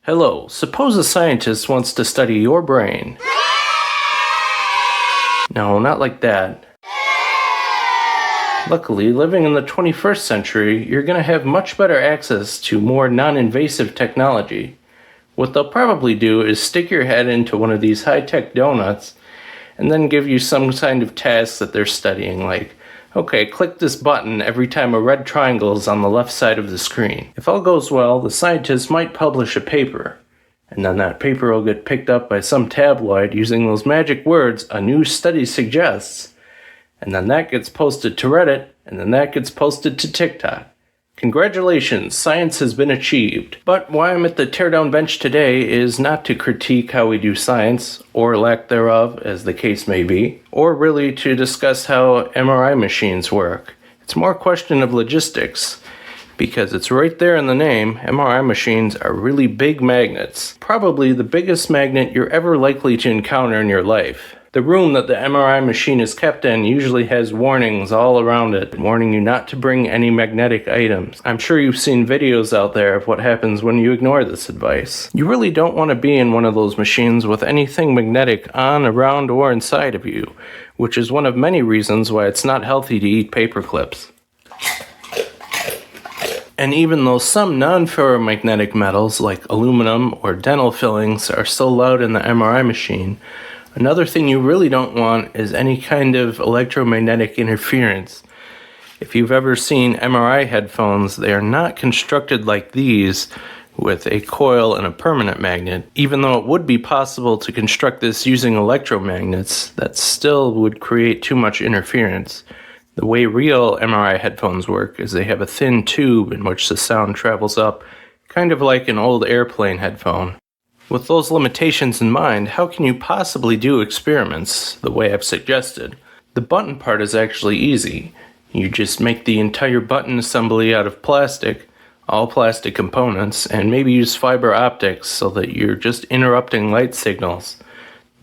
Hello, suppose a scientist wants to study your brain. No, not like that. Luckily, living in the 21st century, you're going to have much better access to more non-invasive technology. What they'll probably do is stick your head into one of these high-tech donuts and then give you some kind of task that they're studying, like, okay, click this button every time a red triangle is on the left side of the screen. If all goes well, the scientists might publish a paper, and then that paper will get picked up by some tabloid using those magic words, "a new study suggests," and then that gets posted to Reddit, and then that gets posted to TikTok. Congratulations, science has been achieved. But why I'm at the Teardown bench today is not to critique how we do science, or lack thereof, as the case may be, or really to discuss how MRI machines work. It's more a question of logistics, because it's right there in the name. MRI machines are really big magnets, probably the biggest magnet you're ever likely to encounter in your life. The room that the MRI machine is kept in usually has warnings all around it, warning you not to bring any magnetic items. I'm sure you've seen videos out there of what happens when you ignore this advice. You really don't want to be in one of those machines with anything magnetic on, around, or inside of you, which is one of many reasons why it's not healthy to eat paper clips. And even though some non-ferromagnetic metals like aluminum or dental fillings are so loud in the MRI machine, another thing you really don't want is any kind of electromagnetic interference. If you've ever seen MRI headphones, they are not constructed like these with a coil and a permanent magnet. Even though it would be possible to construct this using electromagnets, that still would create too much interference. The way real MRI headphones work is they have a thin tube in which the sound travels up, kind of like an old airplane headphone. With those limitations in mind, how can you possibly do experiments the way I've suggested? The button part is actually easy. You just make the entire button assembly out of plastic, all plastic components, and maybe use fiber optics so that you're just interrupting light signals.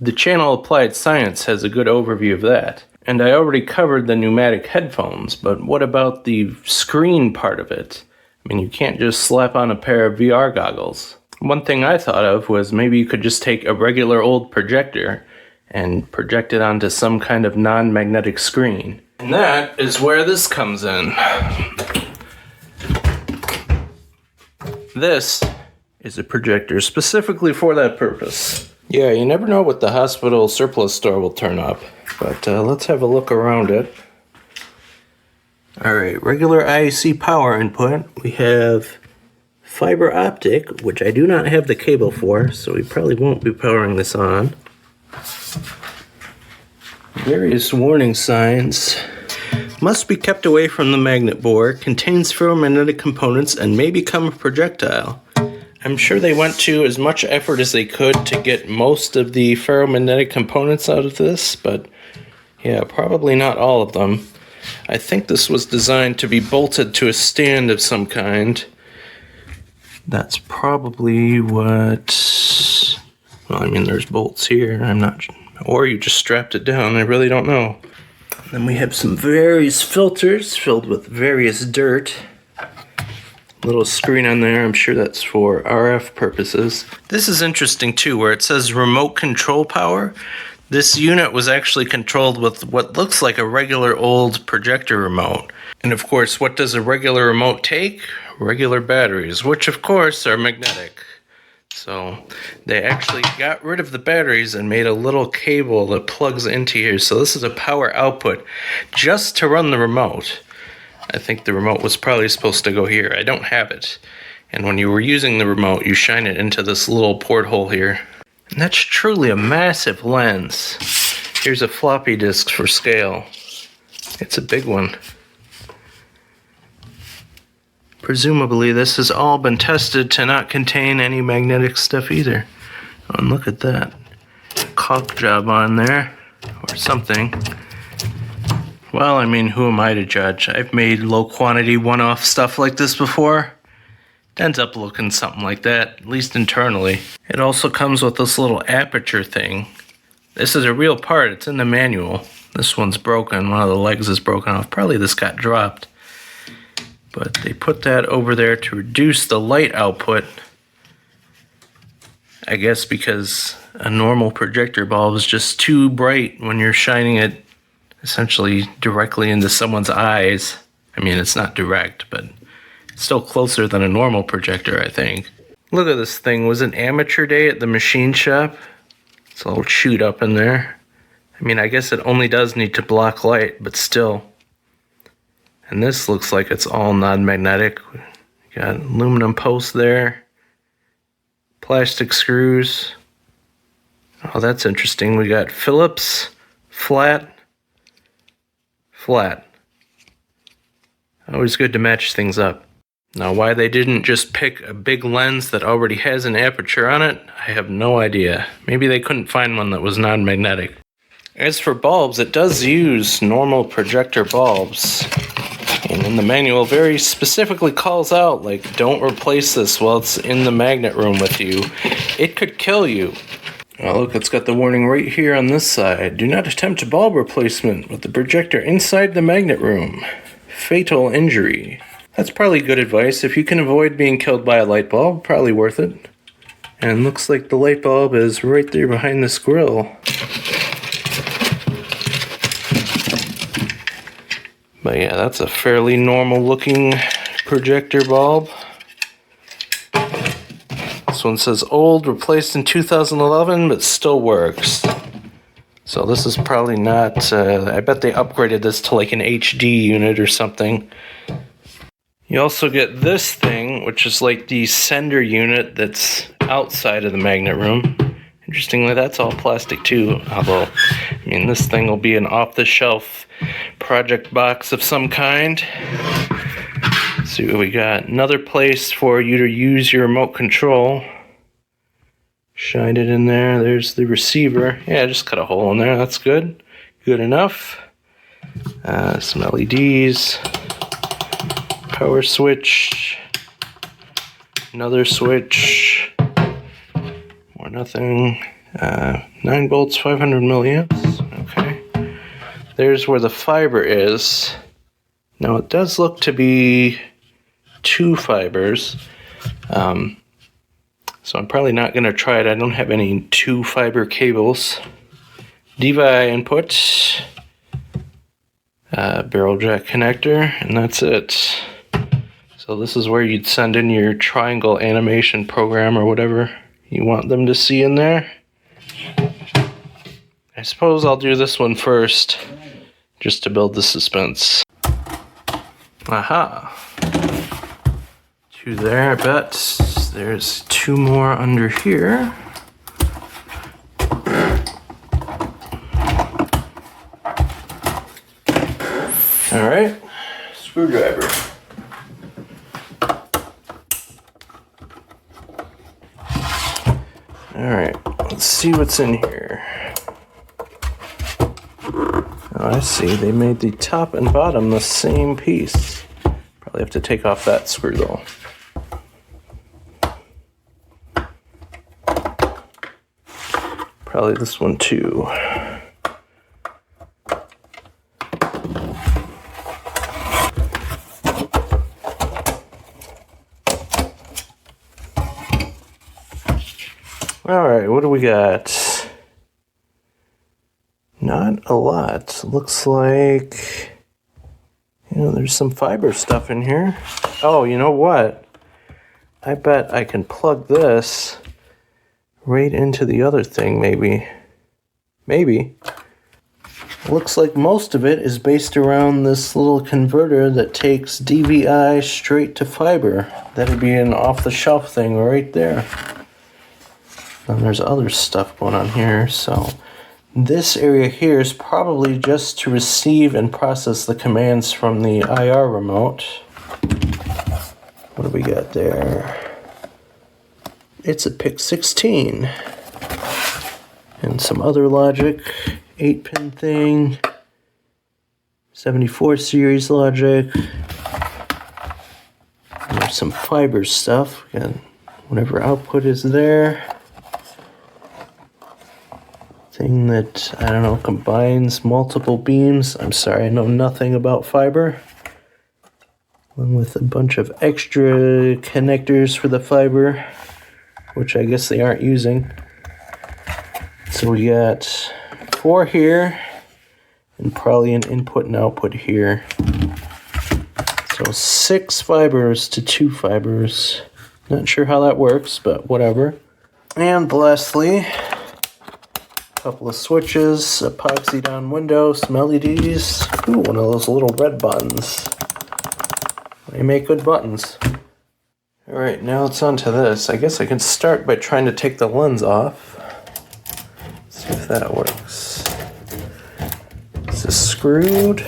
The channel Applied Science has a good overview of that. And I already covered the pneumatic headphones, but what about the screen part of it? I mean, you can't just slap on a pair of VR goggles. One thing I thought of was maybe you could just take a regular old projector and project it onto some kind of non-magnetic screen. And that is where this comes in. This is a projector specifically for that purpose. Yeah, you never know what the hospital surplus store will turn up, but let's have a look around it. Alright, regular IAC power input. We have fiber optic, which I do not have the cable for, so we probably won't be powering this on. Various warning signs. Must be kept away from the magnet board, contains ferromagnetic components, and may become a projectile. I'm sure they went to as much effort as they could to get most of the ferromagnetic components out of this, but yeah, probably not all of them. I think this was designed to be bolted to a stand of some kind. That's probably what... Well, I mean, there's bolts here. I'm not... Or you just strapped it down. I really don't know. Then we have some various filters filled with various dirt. Little screen on there. I'm sure that's for RF purposes. This is interesting too, where it says remote control power. This unit was actually controlled with what looks like a regular old projector remote. And of course, what does a regular remote take? Regular batteries, which of course are magnetic. So they actually got rid of the batteries and made a little cable that plugs into here. So this is a power output just to run the remote. I think the remote was probably supposed to go here. I don't have it. And when you were using the remote, you shine it into this little porthole here. And that's truly a massive lens. Here's a floppy disk for scale. It's a big one. Presumably this has all been tested to not contain any magnetic stuff either. Oh, and look at that. Caulk job on there, or something. Well, I mean, who am I to judge? I've made low quantity one-off stuff like this before. It ends up looking something like that, at least internally. It also comes with this little aperture thing. This is a real part, it's in the manual. This one's broken, one of the legs is broken off. Probably this got dropped. But they put that over there to reduce the light output I guess because a normal projector bulb is just too bright when you're shining it essentially directly into someone's eyes. I mean, it's not direct, but it's still closer than a normal projector, I think. Look at this thing. Was it amateur day at the machine shop? It's a little chewed up in there. I mean, I guess it only does need to block light, but still. And this looks like it's all non-magnetic. We got aluminum posts there. Plastic screws. Oh, that's interesting. We got Phillips, flat, flat. Always good to match things up. Now, why they didn't just pick a big lens that already has an aperture on it, I have no idea. Maybe they couldn't find one that was non-magnetic. As for bulbs, it does use normal projector bulbs. And in the manual very specifically calls out, like, don't replace this while it's in the magnet room with you. It could kill you. Oh, look, it's got the warning right here on this side. Do not attempt bulb replacement with the projector inside the magnet room. Fatal injury. That's probably good advice. If you can avoid being killed by a light bulb, probably worth it. And looks like the light bulb is right there behind this grill. But yeah, that's a fairly normal looking projector bulb. This one says old, replaced in 2011, but still works. So this is probably not, I bet they upgraded this to like an HD unit or something. You also get this thing, which is like the sender unit that's outside of the magnet room. Interestingly, that's all plastic too, although, I mean, this thing will be an off-the-shelf project box of some kind. Let's see what we got. Another place for you to use your remote control. Shine it in there. There's the receiver. Yeah, just cut a hole in there. That's good. Good enough. Some LEDs. Power switch. Another switch. More nothing. 9 volts, 500 milliamps. Okay. There's where the fiber is. Now it does look to be 2 fibers. So I'm probably not going to try it. I don't have any 2 fiber cables. DVI input. Barrel jack connector. And that's it. So this is where you'd send in your triangle animation program or whatever you want them to see in there. I suppose I'll do this one first, just to build the suspense. Aha! 2 there, I bet. There's 2 more under here. Alright, screwdriver. Alright, let's see what's in here. Oh, I see. They made the top and bottom the same piece. Probably have to take off that screw though. Probably this one too. Alright, what do we got? Not a lot. Looks like, you know, there's some fiber stuff in here. Oh, you know what? I bet I can plug this right into the other thing, maybe. Maybe. Looks like most of it is based around this little converter that takes DVI straight to fiber. That'd be an off-the-shelf thing right there. And there's other stuff going on here, so this area here is probably just to receive and process the commands from the IR remote. What do we got there? It's a PIC 16. And some other logic, 8-pin thing, 74 series logic. There's some fiber stuff, and whatever output is there. Thing that, I don't know, combines multiple beams. I'm sorry, I know nothing about fiber. Along with a bunch of extra connectors for the fiber. which I guess they aren't using. So we got 4 here, and probably an input and output here. So 6 fibers to 2 fibers. Not sure how that works, but whatever. And lastly, a couple of switches, epoxy down window, some LEDs. Ooh, one of those little red buttons. They make good buttons. Alright, now it's on to this. I guess I can start by trying to take the lens off. See if that works. Is this screwed?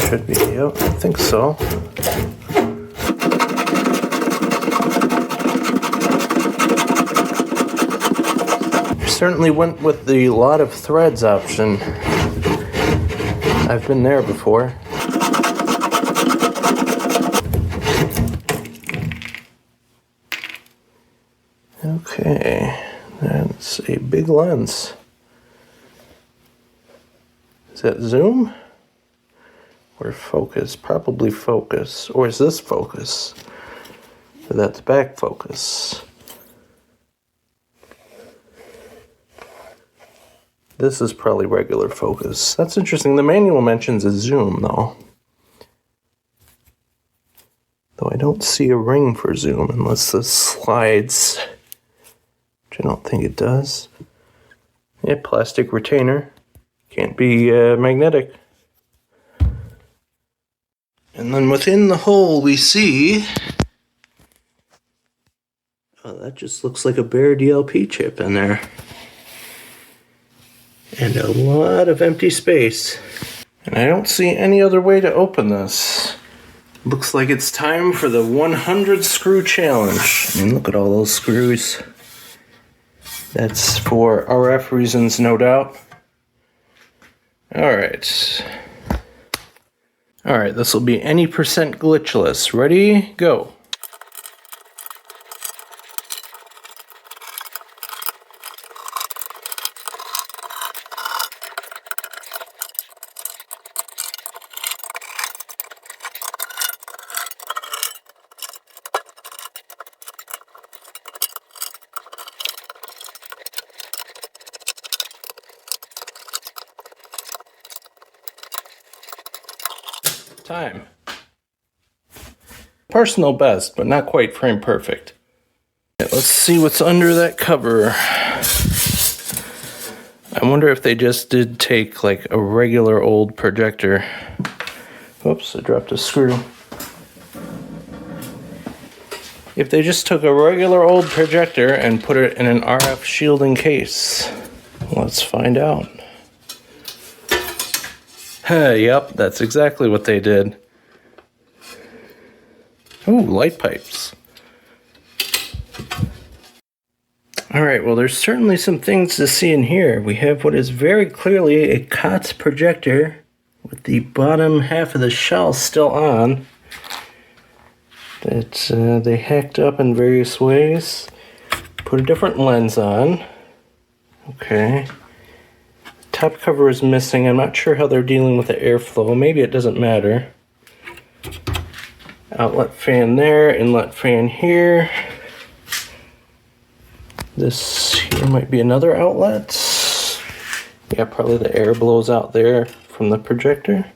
Should be, yep, I think so. Certainly went with the lot of threads option. I've been there before. Okay, that's a big lens. Is that zoom? Or focus? Probably focus. Or is this focus? Or that's back focus. This is probably regular focus. That's interesting. The manual mentions a zoom, though. Though I don't see a ring for zoom unless this slides, which I don't think it does. Yeah, plastic retainer. Can't be magnetic. And then within the hole we see... Oh, that just looks like a bare DLP chip in there. And a lot of empty space. And I don't see any other way to open this. Looks like it's time for the 100 screw challenge. I mean, look at all those screws. That's for RF reasons, no doubt. Alright. Alright, this will be any percent glitchless. Ready? Go. Time. Personal best, but not quite frame perfect. Yeah, let's see what's under that cover. I wonder if they just did take like a regular old projector. Oops, I dropped a screw. If they just took a regular old projector and put it in an RF shielding case. Let's find out. Yep, that's exactly what they did. Ooh, light pipes. Alright, well there's certainly some things to see in here. We have what is very clearly a COTS projector with the bottom half of the shell still on. That they hacked up in various ways. Put a different lens on. Okay. Top cover is missing. I'm not sure how they're dealing with the airflow. Maybe it doesn't matter. Outlet fan there, inlet fan here. This here might be another outlet. Yeah, probably the air blows out there from the projector.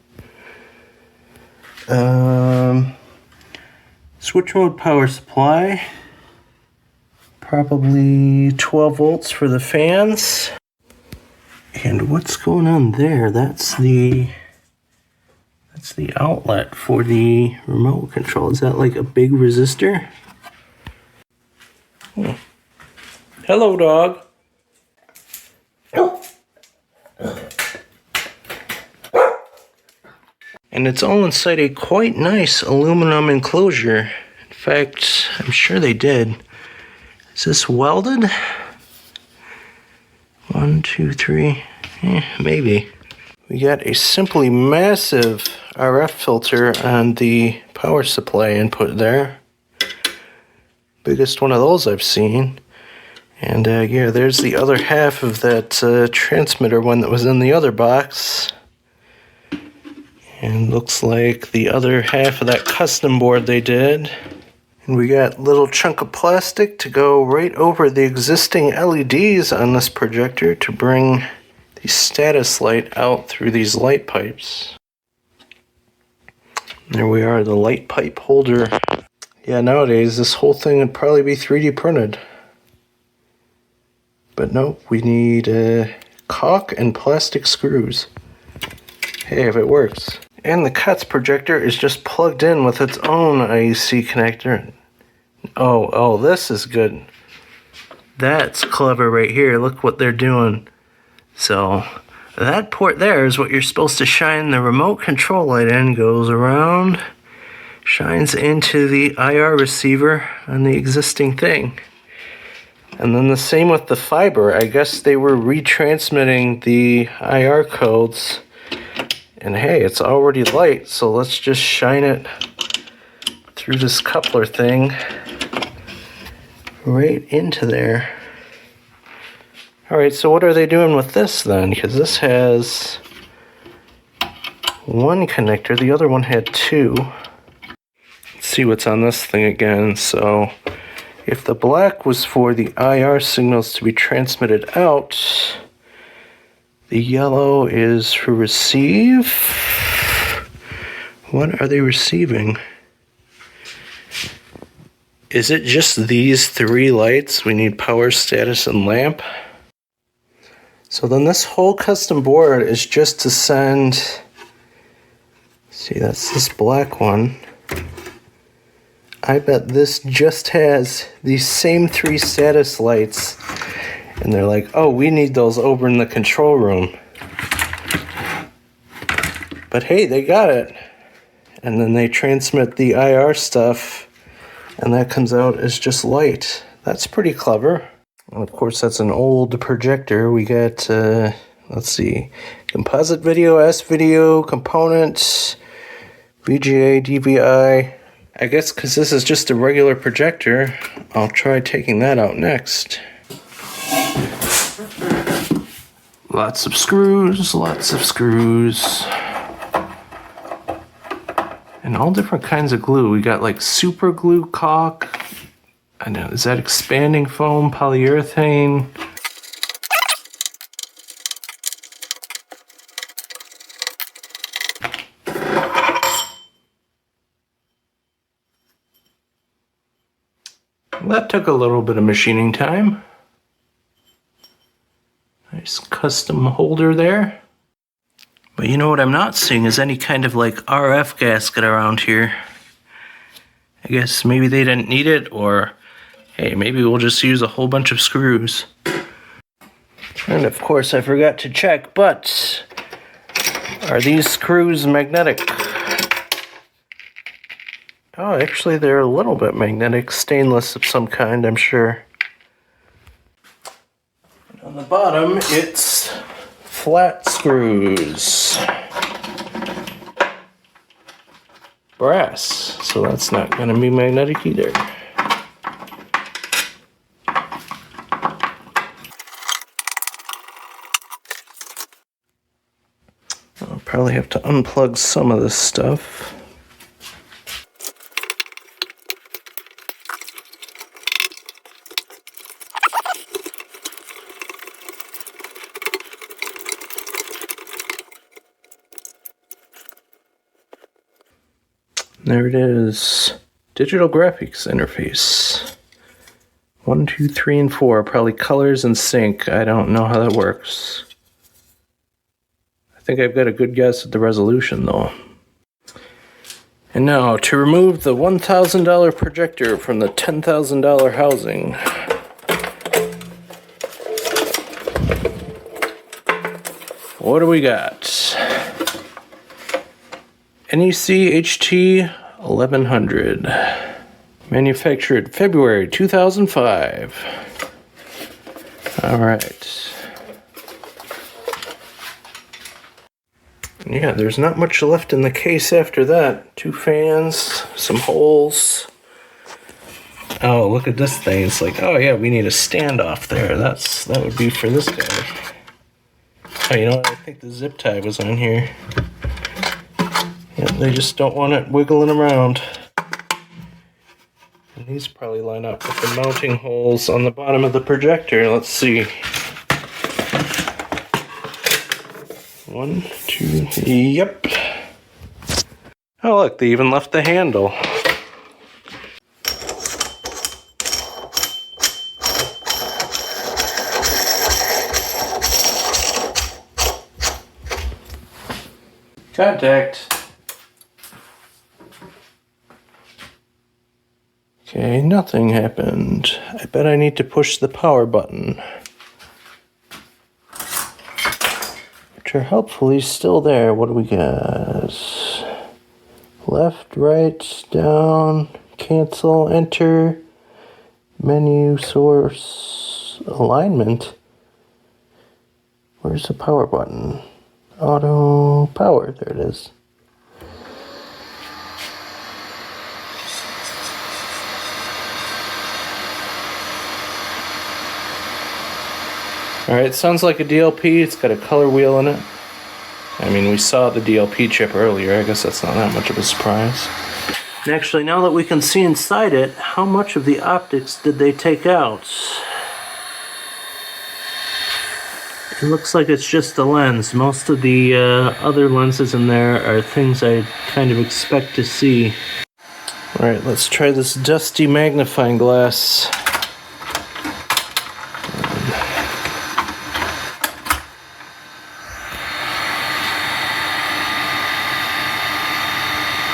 Switch mode power supply. Probably 12 volts for the fans. And what's going on there? That's the outlet for the remote control. Is that like a big resistor? Hello, dog. And it's all inside a quite nice aluminum enclosure. In fact, I'm sure they did. Is this welded? 1, 2, 3, maybe. We got a simply massive RF filter on the power supply input there. Biggest one of those I've seen. And yeah, there's the other half of that transmitter one that was in the other box. And looks like the other half of that custom board they did. And we got a little chunk of plastic to go right over the existing LEDs on this projector to bring the status light out through these light pipes. There we are, the light pipe holder. Yeah, nowadays this whole thing would probably be 3D printed. But nope, we need caulk and plastic screws. Hey, if it works. And the COTS projector is just plugged in with its own IEC connector. Oh, this is good. That's clever right here. Look what they're doing. So that port there is what you're supposed to shine the remote control light in. Goes around, shines into the IR receiver on the existing thing. And then the same with the fiber. I guess they were retransmitting the IR codes. And hey, it's already light, so let's just shine it through this coupler thing right into there. Alright, so what are they doing with this then? Because this has one connector, the other one had two. Let's see what's on this thing again. So if the black was for the IR signals to be transmitted out, the yellow is for receive. What are they receiving? Is it just these three lights? We need power, status, and lamp. So then this whole custom board is just to send, see, that's this black one. I bet this just has these same three status lights. And they're like, oh, we need those over in the control room. But hey, they got it. And then they transmit the IR stuff, and that comes out as just light. That's pretty clever. And of course, that's an old projector. We got, let's see, composite video, S-video, components, VGA, DVI. I guess because this is just a regular projector, I'll try taking that out next. Lots of screws, and all different kinds of glue. We got like super glue caulk. I know, is that expanding foam, polyurethane? That took a little bit of machining time. Nice custom holder there. But you know what I'm not seeing is any kind of like RF gasket around here. I guess maybe they didn't need it, or hey, maybe we'll just use a whole bunch of screws. And of course I forgot to check, but are these screws magnetic? Oh, actually they're a little bit magnetic. Stainless of some kind, I'm sure. On the bottom, it's flat screws. Brass, so that's not going to be magnetic either. I'll probably have to unplug some of this stuff. There it is. Digital graphics interface. 1, 2, 3, and 4. Probably colors and sync. I don't know how that works. I think I've got a good guess at the resolution though. And now to remove the $1,000 projector from the $10,000 housing. What do we got? NEC HT 1100. Manufactured February 2005. Alright. Yeah, there's not much left in the case after that. 2 fans, some holes. Oh, look at this thing. It's like, oh yeah, we need a standoff there. That would be for this guy. Oh, you know what? I think the zip tie was on here. Yeah, they just don't want it wiggling around. And these probably line up with the mounting holes on the bottom of the projector. Let's see. 1, 2, yep. Oh look, they even left the handle. Contact. Okay, nothing happened. I bet I need to push the power button. Which are hopefully still there. What do we got? Left, right, down, cancel, enter, menu, source, alignment. Where's the power button? Auto power, there it is. Alright, sounds like a DLP. It's got a color wheel in it. I mean, we saw the DLP chip earlier. I guess that's not that much of a surprise. And actually, now that we can see inside it, how much of the optics did they take out? It looks like it's just the lens. Most of the other lenses in there are things I kind of expect to see. Alright, let's try this dusty magnifying glass.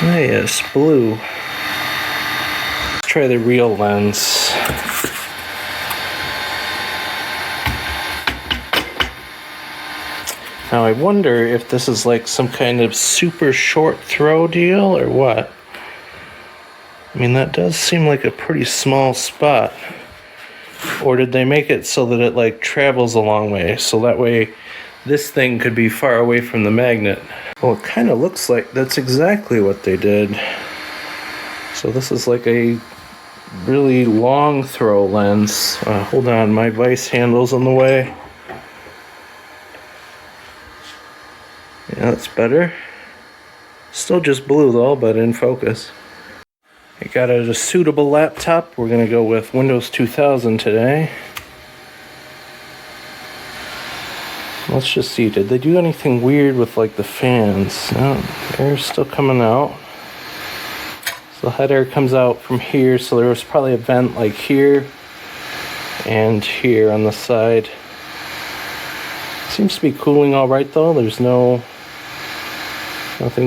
Ah, yes, blue. Let's try the real lens. Now I wonder if this is like some kind of super short throw deal or what. I mean, that does seem like a pretty small spot. Or did they make it so that it like travels a long way? So that way this thing could be far away from the magnet. Well, it kind of looks like that's exactly what they did. So this is like a really long throw lens. Hold on, my vice handle's in the way. Yeah, that's better. Still just blue though, but in focus. I got a suitable laptop. We're gonna go with Windows 2000 today. Let's just see, did they do anything weird with like the fans? No, air's still coming out. So the hot air comes out from here, so there was probably a vent like here and here on the side. Seems to be cooling all right though. There's nothing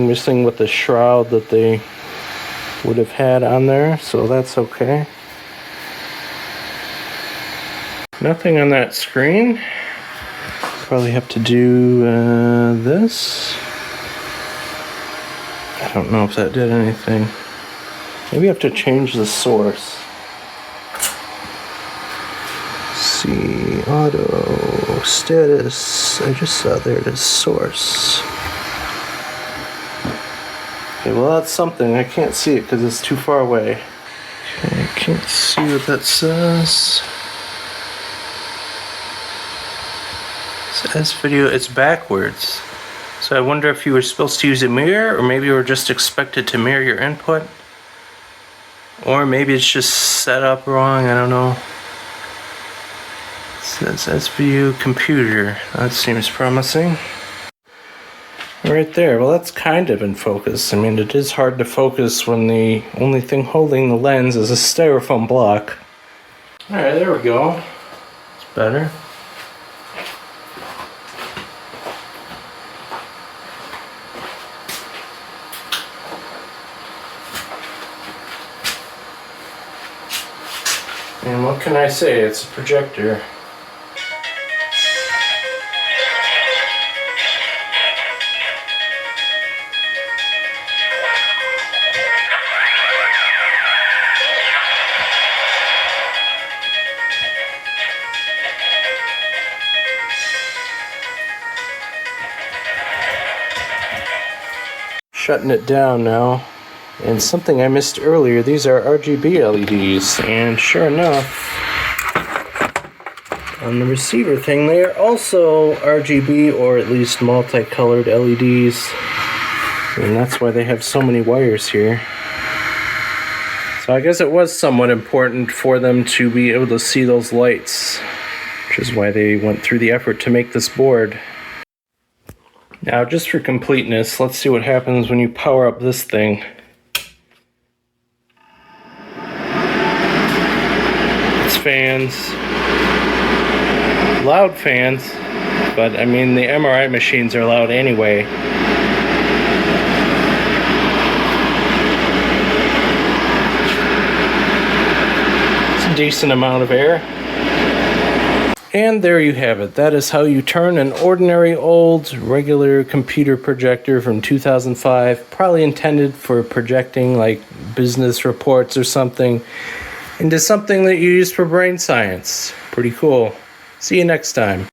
missing with the shroud that they would have had on there, so that's okay. Nothing on that screen. Probably have to do this. I don't know if that did anything. Maybe I have to change the source. Let's see, auto, status. I just saw there it is, source. Okay, well that's something. I can't see it because it's too far away. Okay, I can't see what that says. This video, it's backwards. So I wonder if you were supposed to use a mirror, or maybe you were just expected to mirror your input. Or maybe it's just set up wrong, I don't know. It says SVU computer. That seems promising. Right there, well that's kind of in focus. I mean, it is hard to focus when the only thing holding the lens is a styrofoam block. Alright, there we go. It's better. And what can I say? It's a projector. Shutting it down now. And something I missed earlier, these are RGB LEDs, and sure enough, on the receiver thing, they are also RGB, or at least multicolored LEDs, and that's why they have so many wires here. So I guess it was somewhat important for them to be able to see those lights, which is why they went through the effort to make this board. Now, just for completeness, let's see what happens when you power up this thing. It's fans. Loud fans, but I mean, the MRI machines are loud anyway. It's a decent amount of air. And there you have it. That is how you turn an ordinary old regular computer projector from 2005, probably intended for projecting like business reports or something, into something that you use for brain science. Pretty cool. See you next time.